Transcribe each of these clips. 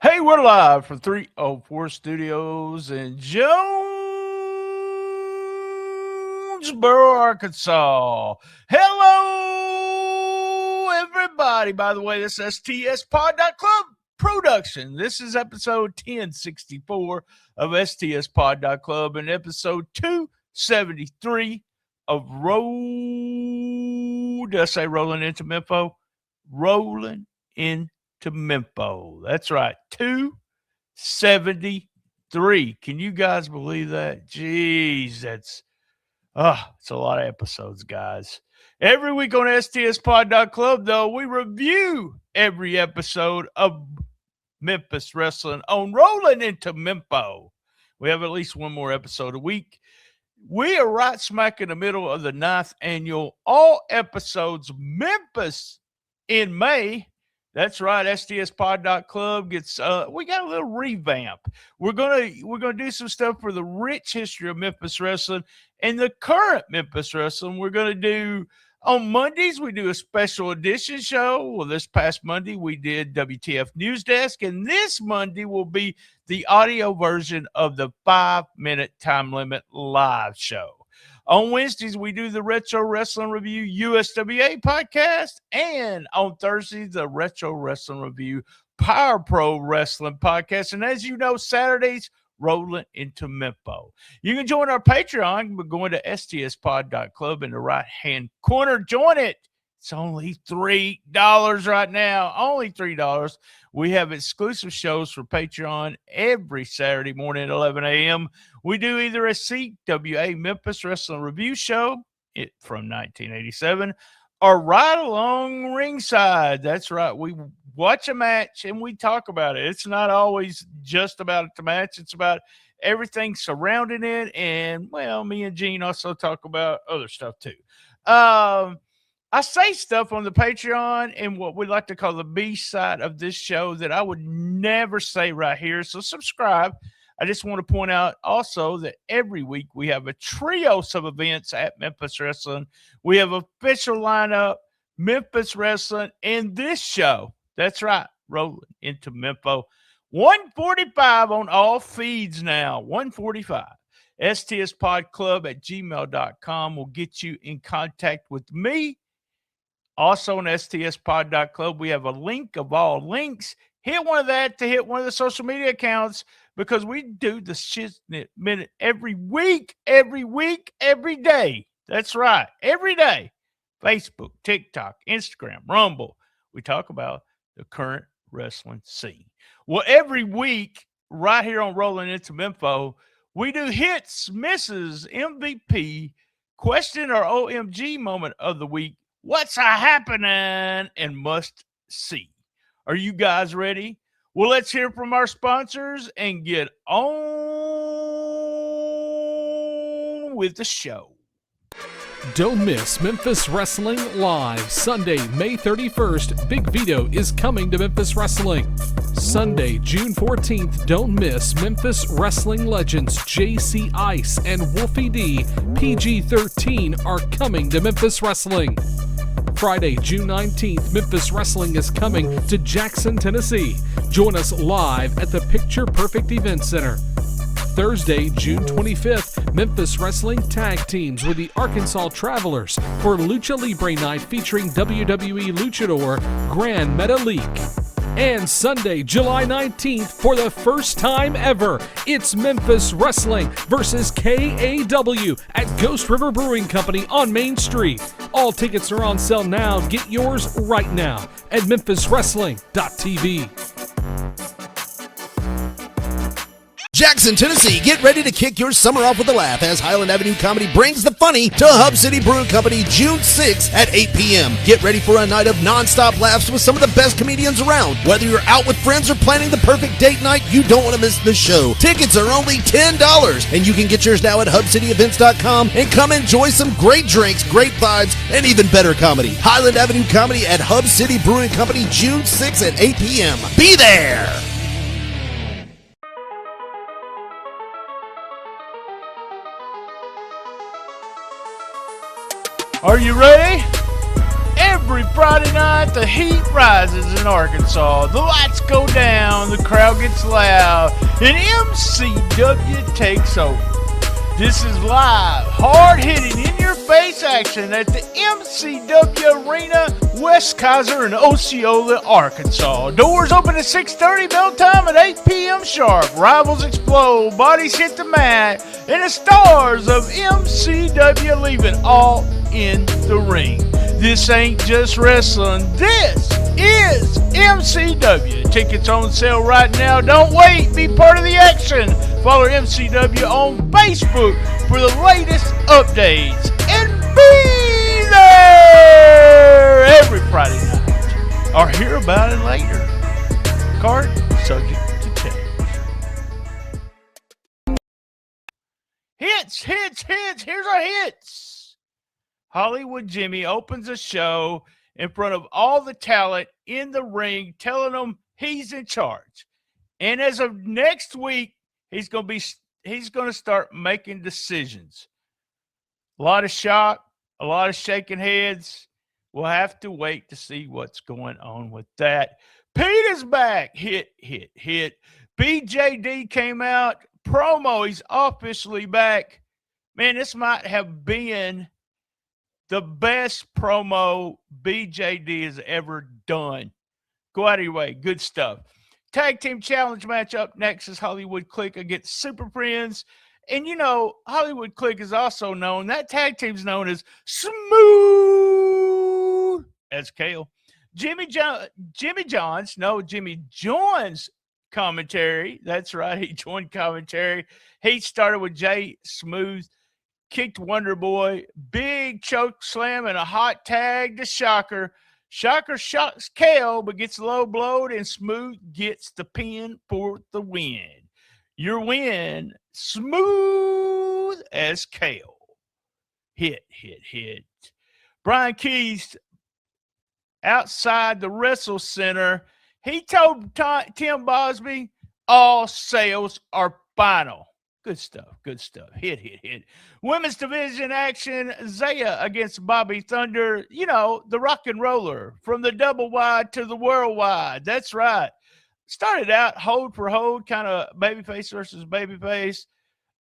Hey, we're live from 304 Studios in Jonesboro, Arkansas. Hello, everybody. By the way, this is STSPOD.club production. This is episode 1064 of STSPOD.club and episode 273 of Did I say Rollin Into Mempho? Rollin Into Mempho. That's right. 273. Can you guys believe that? Jeez, it's a lot of episodes, guys. Every week on STSPod.club, though, we review every episode of Memphis Wrestling on Rollin Into Mempho. We have at least one more episode a week. We are right smack in the middle of the 9th annual all episodes Memphis in May. That's right. STSPod.club gets we got a little revamp. We're gonna do some stuff for the rich history of Memphis wrestling and the current Memphis wrestling. We're gonna do on Mondays, we do a special edition show. Well, this past Monday we did WTF News Desk, and this Monday will be the audio version of the 5-minute time limit live show. On Wednesdays, we do the Retro Wrestling Review USWA podcast. And on Thursdays, the Retro Wrestling Review Power Pro Wrestling podcast. And as you know, Saturdays, Rollin Into Mempho. You can join our Patreon by going to stspod.club in the right-hand corner. Join it. It's only $3 right now. Only $3. We have exclusive shows for Patreon every Saturday morning at 11 a.m. We do either a CWA Memphis Wrestling Review show from 1987 or Ride Along Ringside. That's right. We watch a match and we talk about it. It's not always just about the match. It's about everything surrounding it. And, well, me and Gene also talk about other stuff too. I say stuff on the Patreon and what we like to call the B side of this show that I would never say right here. So subscribe. I just want to point out also that every week we have a trio of events at Memphis Wrestling. We have official lineup, Memphis Wrestling, and this show. That's right, Rollin Into Mempho. 145 on all feeds now. 145. STSPodClub@gmail.com will get you in contact with me. Also on STSPod.club, we have a link of all links. Hit one of that to hit one of the social media accounts because we do the shit minute every week, every day. That's right, every day. Facebook, TikTok, Instagram, Rumble. We talk about the current wrestling scene. Well, every week, right here on Rollin Into Mempho, we do hits, misses, MVP, question or OMG moment of the week. What's happening and must see. Are you guys ready? Well, let's hear from our sponsors and get on with the show. Don't miss Memphis Wrestling Live. Sunday, May 31st, Big Vito is coming to Memphis Wrestling. Sunday, June 14th, don't miss Memphis Wrestling legends JC Ice and Wolfie D, PG-13, are coming to Memphis Wrestling. Friday, June 19th, Memphis Wrestling is coming to Jackson, Tennessee. Join us live at the Picture Perfect Event Center. Thursday, June 25th, Memphis Wrestling tag teams with the Arkansas Travelers for Lucha Libre Night featuring WWE Luchador Gran Metalik. And Sunday, July 19th, for the first time ever, it's Memphis Wrestling versus KAW at Ghost River Brewing Company on Main Street. All tickets are on sale now. Get yours right now at memphiswrestling.tv. Jackson, Tennessee, get ready to kick your summer off with a laugh as Highland Avenue Comedy brings the funny to Hub City Brewing Company June 6th at 8 p.m. Get ready for a night of non-stop laughs with some of the best comedians around. Whether you're out with friends or planning the perfect date night, you don't want to miss this show. Tickets are only $10, and you can get yours now at HubCityEvents.com and come enjoy some great drinks, great vibes, and even better comedy. Highland Avenue Comedy at Hub City Brewing Company June 6th at 8 p.m. Be there! Are you ready? Every Friday night, the heat rises in Arkansas. The lights go down, down, the crowd gets loud, and MCW takes over. This is live, hard-hitting, in-your-face action at the MCW Arena, West Kaiser in Osceola, Arkansas. Doors open at 6:30, bell time at 8 p.m. sharp. Rivals explode, bodies hit the mat, and the stars of MCW leaving all in the ring. This ain't just wrestling. This is MCW. Tickets on sale right now. Don't wait. Be part of the action. Follow MCW on Facebook for the latest updates. And be there every Friday night. Or hear about it later. Card subject to change. Hits. Here's our hits. Hollywood Jimmy opens a show in front of all the talent in the ring, telling them he's in charge. And as of next week, he's going to start making decisions. A lot of shock, a lot of shaking heads. We'll have to wait to see what's going on with that. Pete is back. Hit. BJD came out. Promo, he's officially back. Man, this might have been the best promo BJD has ever done. Go out of your way. Good stuff. Tag team challenge match up next is Hollywood Click against Super Friends. And, you know, Hollywood Click is also known, that tag team's known as Smooth as Kale. Jimmy John's commentary. That's right. He joined commentary. He started with Jay Smooth. Kicked Wonder Boy, big choke slam and a hot tag to Shocker. Shocker shocks Kale but gets low blowed, and Smooth gets the pin for the win. Your win, Smooth as Kale. Hit. Brian Keys outside the Wrestle Center. He told Tim Bosby, all sales are final. Good stuff. Hit. Women's division action, Zaya against Bobby Thunder. You know, the rock and roller from the double wide to the worldwide. That's right. Started out hold for hold, kind of babyface versus babyface.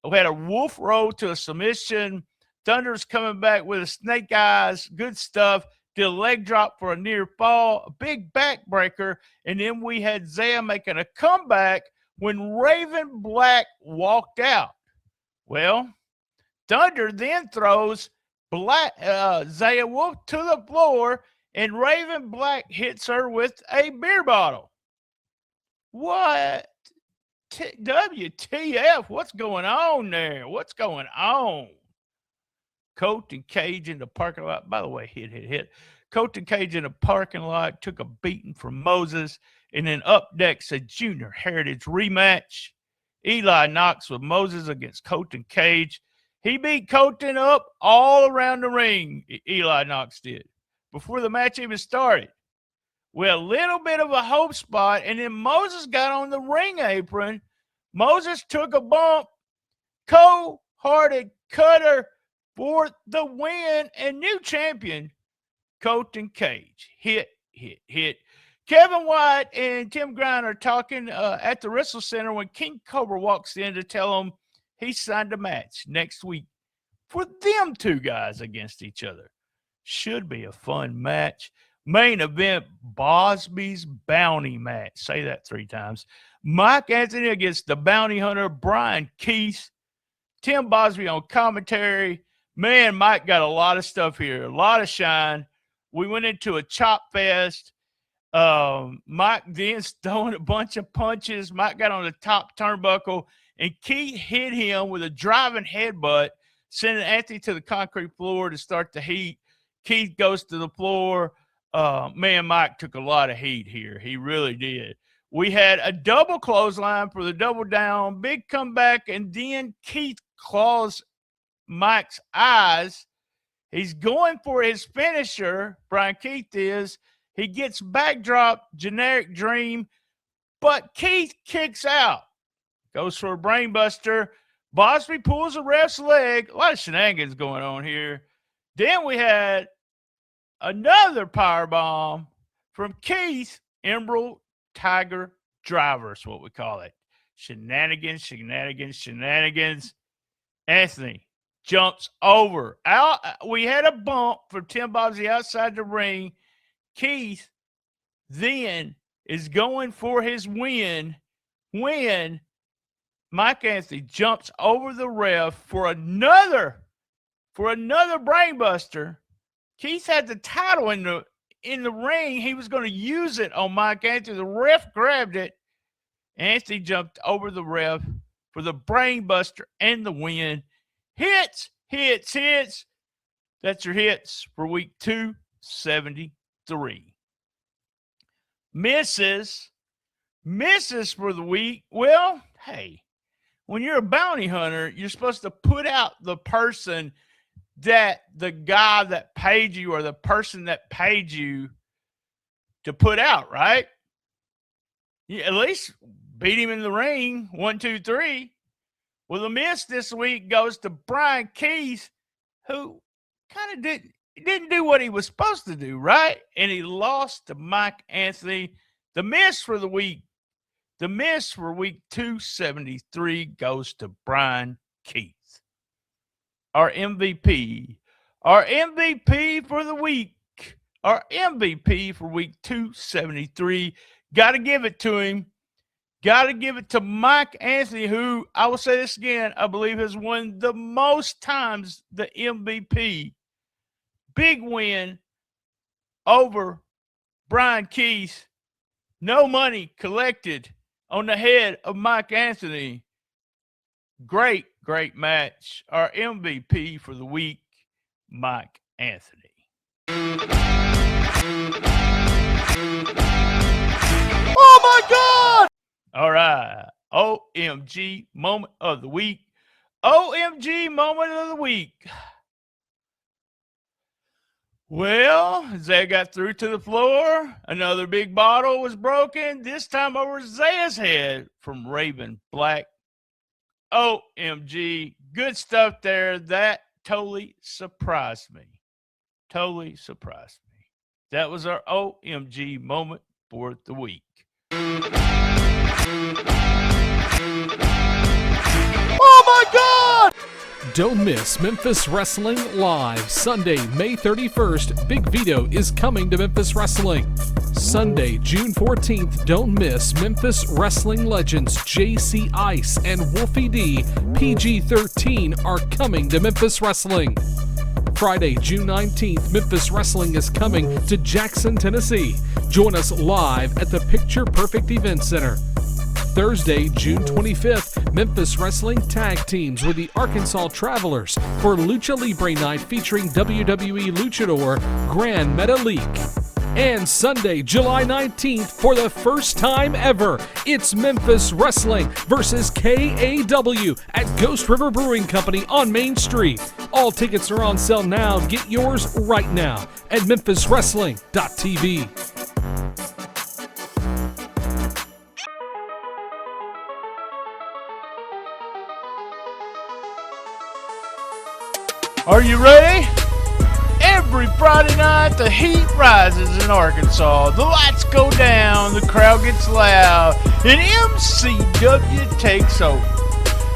We had a wolf roll to a submission. Thunder's coming back with a snake eyes. Good stuff. Did a leg drop for a near fall, a big backbreaker. And then we had Zaya making a comeback when Raven Black walked out. Well, Thunder then throws Zaya Wolf to the floor, and Raven Black hits her with a beer bottle. What? WTF? What's going on there? What's going on? Colt and Cage in the parking lot. By the way, hit. Colt and Cage in the parking lot took a beating from Moses. And then up next, a Junior Heritage rematch. Eli Knox with Moses against Colton Cage. He beat Colton up all around the ring, Eli Knox did, before the match even started. With a little bit of a hope spot, and then Moses got on the ring apron. Moses took a bump. Cold-hearted cutter for the win, and new champion, Colton Cage. Hit. Kevin White and Tim Grine are talking at the Wrestle Center when King Cobra walks in to tell them he signed a match next week for them two guys against each other. Should be a fun match. Main event, Bosby's Bounty match. Say that 3 times. Mike Anthony against the Bounty Hunter, Brian Keith. Tim Bosby on commentary. Man, Mike got a lot of stuff here, a lot of shine. We went into a chop fest. Mike then throwing a bunch of punches. Mike got on the top turnbuckle, and Keith hit him with a driving headbutt, sending Anthony to the concrete floor to start the heat. Keith goes to the floor. Man, Mike took a lot of heat here. He really did. We had a double clothesline for the double down, big comeback, and then Keith claws Mike's eyes. He's going for his finisher, Brian Keith is. He gets backdrop, generic dream, but Keith kicks out. Goes for a brainbuster. Bosby pulls a ref's leg. A lot of shenanigans going on here. Then we had another powerbomb from Keith, Emerald Tiger driver is what we call it. Shenanigans. Anthony jumps over. We had a bump for Tim Bobsey outside the ring. Keith then is going for his win when Mike Anthony jumps over the ref for another brainbuster. Keith had the title in the ring. He was going to use it on Mike Anthony. The ref grabbed it. Anthony jumped over the ref for the brainbuster and the win. Hits. That's your hits for week 273. Misses for the week. Well, hey, when you're a bounty hunter, you're supposed to put out the person that the guy that paid you or the person that paid you to put out, right? You at least beat him in the ring. 1, 2, 3. Well, the miss this week goes to Brian Keith, who kind of didn't do what he was supposed to do, right? And he lost to Mike Anthony. The miss for week 273 goes to Brian Keith, our MVP. Our MVP for the week. Our MVP for week 273. Got to give it to him. Got to give it to Mike Anthony, who, I will say this again, I believe has won the most times the MVP. Big win over Brian Keith. No money collected on the head of Mike Anthony. Great match. Our MVP for the week, Mike Anthony. Oh, my God! All right. OMG moment of the week. OMG moment of the week. Well, Zay got through to the floor. Another big bottle was broken, this time over Zay's head from Raven Black. OMG. Good stuff there. That totally surprised me. That was our OMG moment for the week. Oh my God! Don't miss Memphis Wrestling Live. Sunday, May 31st, Big Vito is coming to Memphis Wrestling. Sunday, June 14th, don't miss Memphis Wrestling legends JC Ice and Wolfie D, PG-13, are coming to Memphis Wrestling. Friday, June 19th, Memphis Wrestling is coming to Jackson, Tennessee. Join us live at the Picture Perfect Event Center. Thursday, June 25th, Memphis Wrestling tag teams with the Arkansas Travelers for Lucha Libre Night featuring WWE Luchador Gran Metalik. And Sunday, July 19th, for the first time ever, it's Memphis Wrestling versus KAW at Ghost River Brewing Company on Main Street. All tickets are on sale now. Get yours right now at memphiswrestling.tv. Are you ready? Every Friday night, the heat rises in Arkansas. The lights go down, the crowd gets loud, and MCW takes over.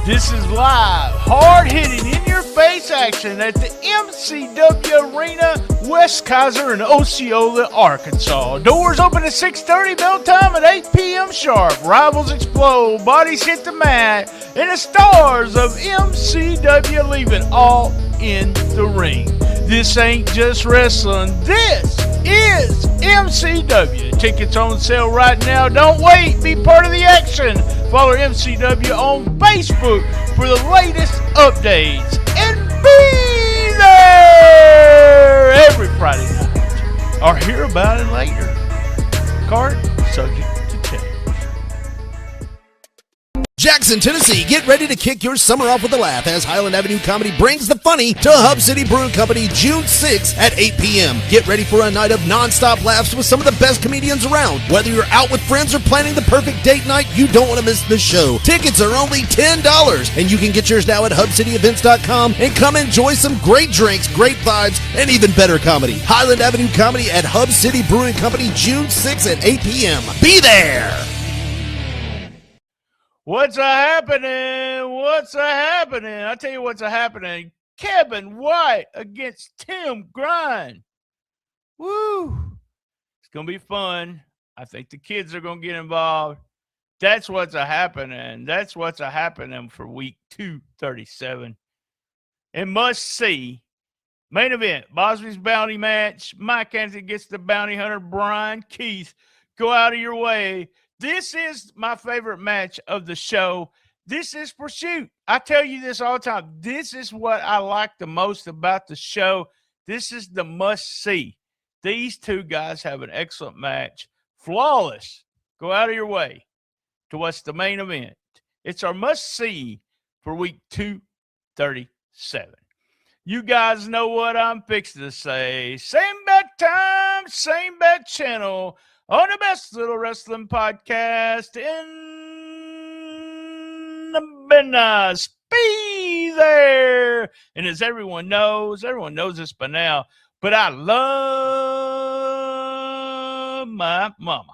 This is live, hard-hitting, in-your-face action at the MCW Arena, West Kaiser in Osceola, Arkansas. Doors open at 6:30, bell time at 8 p.m. sharp. Rivals explode, bodies hit the mat, and the stars of MCW leaving all in the ring. This ain't just wrestling. This is MCW. Tickets on sale right now. Don't wait. Be part of the action. Follow MCW on Facebook for the latest updates. And be there every Friday night. Or hear about it later. Card subject to change. Jackson, Tennessee, get ready to kick your summer off with a laugh as Highland Avenue Comedy brings the funny to Hub City Brewing Company June 6th at 8 p.m. Get ready for a night of non-stop laughs with some of the best comedians around. Whether you're out with friends or planning the perfect date night, you don't want to miss this show. Tickets are only $10, and you can get yours now at HubCityEvents.com and come enjoy some great drinks, great vibes, and even better comedy. Highland Avenue Comedy at Hub City Brewing Company June 6th at 8 p.m. Be there! What's happening? What's happening? I tell you what's happening. Kevin White against Tim Grind. Woo! It's going to be fun. I think the kids are going to get involved. That's what's happening. That's what's happening for week 237. And must see. Main event, Bosby's bounty match. Mike Anthony gets the bounty hunter, Brian Keith. Go out of your way. This is my favorite match of the show. This is Pursuit. I tell you this all the time. This is what I like the most about the show. This is the must-see. These two guys have an excellent match. Flawless. Go out of your way to watch the main event. It's our must-see for week 237. You guys know what I'm fixing to say. Same bad time, same bad channel on the best little wrestling podcast in the business. Be there. And as everyone knows this by now, but I love my mama.